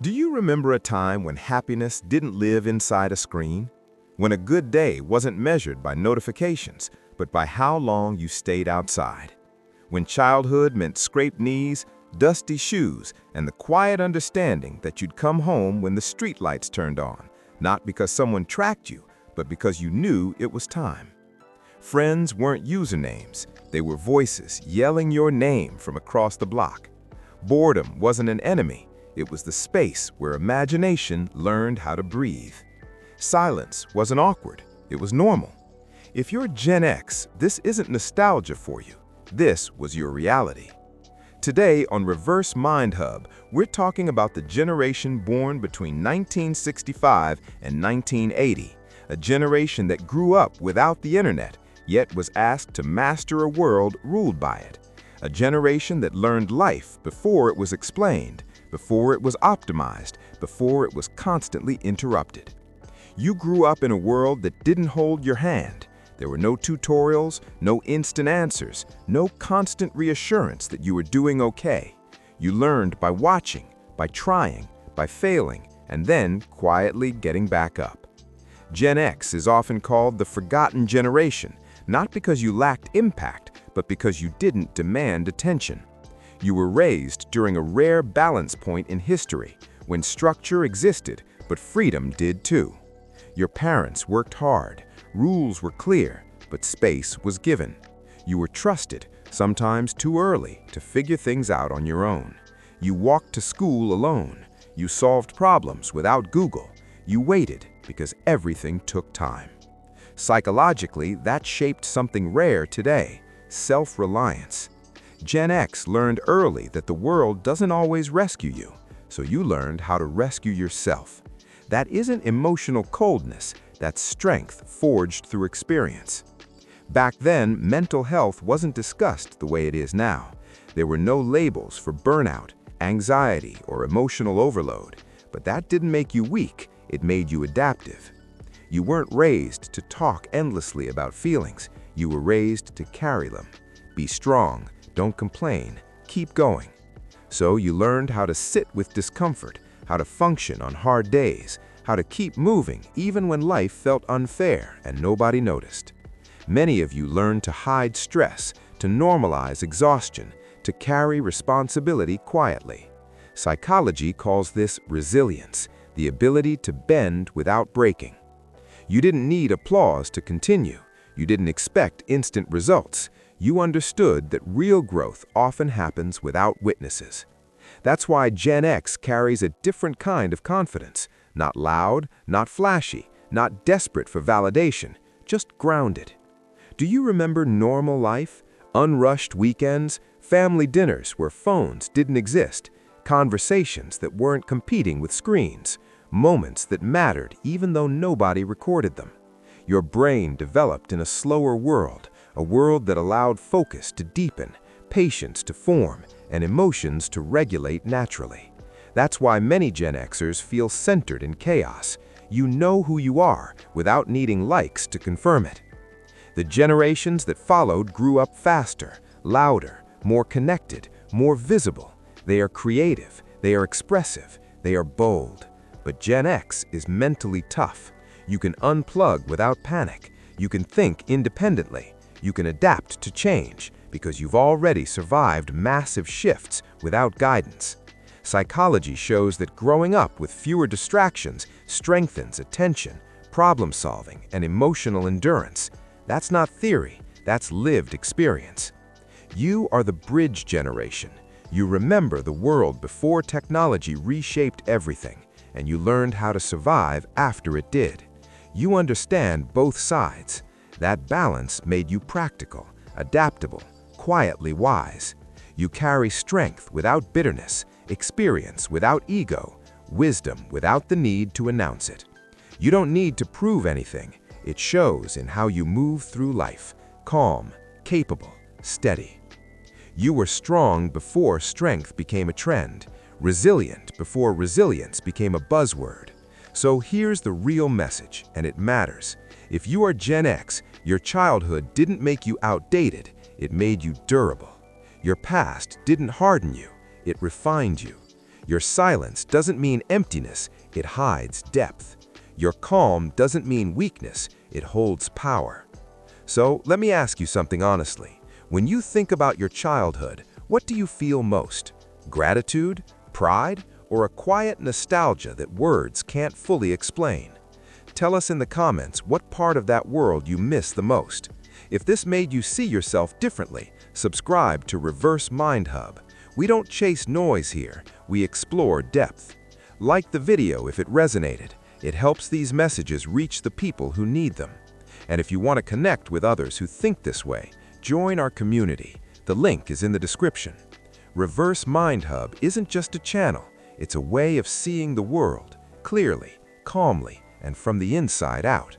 Do you remember a time when happiness didn't live inside a screen? When a good day wasn't measured by notifications, but by how long you stayed outside? When childhood meant scraped knees, dusty shoes, and the quiet understanding that you'd come home when the streetlights turned on, not because someone tracked you, but because you knew it was time. Friends weren't usernames, they were voices yelling your name from across the block. Boredom wasn't an enemy, it was the space where imagination learned how to breathe. Silence wasn't awkward, it was normal. If you're Gen X, this isn't nostalgia for you, this was your reality. Today on Reverse Mind Hub, we're talking about the generation born between 1965 and 1980, a generation that grew up without the internet, yet was asked to master a world ruled by it. A generation that learned life before it was explained, before it was optimized, before it was constantly interrupted. You grew up in a world that didn't hold your hand. There were no tutorials, no instant answers, no constant reassurance that you were doing okay. You learned by watching, by trying, by failing, and then quietly getting back up. Gen X is often called the forgotten generation, not because you lacked impact, but because you didn't demand attention. You were raised during a rare balance point in history, when structure existed, but freedom did too. Your parents worked hard, rules were clear, but space was given. You were trusted, sometimes too early, to figure things out on your own. You walked to school alone. You solved problems without Google. You waited because everything took time. Psychologically, that shaped something rare today: self-reliance. Gen X learned early that the world doesn't always rescue you, so you learned how to rescue yourself. That isn't emotional coldness, that's strength forged through experience. Back then, mental health wasn't discussed the way it is now. There were no labels for burnout, anxiety, or emotional overload, but that didn't make you weak, it made you adaptive. You weren't raised to talk endlessly about feelings, you were raised to carry them. Be strong, don't complain, keep going. So you learned how to sit with discomfort, how to function on hard days, how to keep moving even when life felt unfair and nobody noticed. Many of you learned to hide stress, to normalize exhaustion, to carry responsibility quietly. Psychology calls this resilience, the ability to bend without breaking. You didn't need applause to continue. You didn't expect instant results. You understood that real growth often happens without witnesses. That's why Gen X carries a different kind of confidence, not loud, not flashy, not desperate for validation, just grounded. Do you remember normal life? Unrushed weekends, family dinners where phones didn't exist, conversations that weren't competing with screens, moments that mattered even though nobody recorded them. Your brain developed in a slower world, a world that allowed focus to deepen, patience to form, and emotions to regulate naturally. That's why many Gen Xers feel centered in chaos. You know who you are without needing likes to confirm it. The generations that followed grew up faster, louder, more connected, more visible. They are creative, they are expressive, they are bold. But Gen X is mentally tough. You can unplug without panic. You can think independently. You can adapt to change because you've already survived massive shifts without guidance. Psychology shows that growing up with fewer distractions strengthens attention, problem solving, and emotional endurance. That's not theory, that's lived experience. You are the bridge generation. You remember the world before technology reshaped everything, and you learned how to survive after it did. You understand both sides. That balance made you practical, adaptable, quietly wise. You carry strength without bitterness, experience without ego, wisdom without the need to announce it. You don't need to prove anything. It shows in how you move through life, calm, capable, steady. You were strong before strength became a trend, resilient before resilience became a buzzword. So here's the real message, and it matters. If you are Gen X, your childhood didn't make you outdated, it made you durable. Your past didn't harden you, it refined you. Your silence doesn't mean emptiness, it hides depth. Your calm doesn't mean weakness, it holds power. So let me ask you something honestly. When you think about your childhood, what do you feel most? Gratitude, pride, or a quiet nostalgia that words can't fully explain? Tell us in the comments what part of that world you miss the most. If this made you see yourself differently, subscribe to Reverse Mind Hub. We don't chase noise here, we explore depth. Like the video if it resonated. It helps these messages reach the people who need them. And if you want to connect with others who think this way, join our community. The link is in the description. Reverse Mind Hub isn't just a channel, it's a way of seeing the world clearly, calmly, and from the inside out.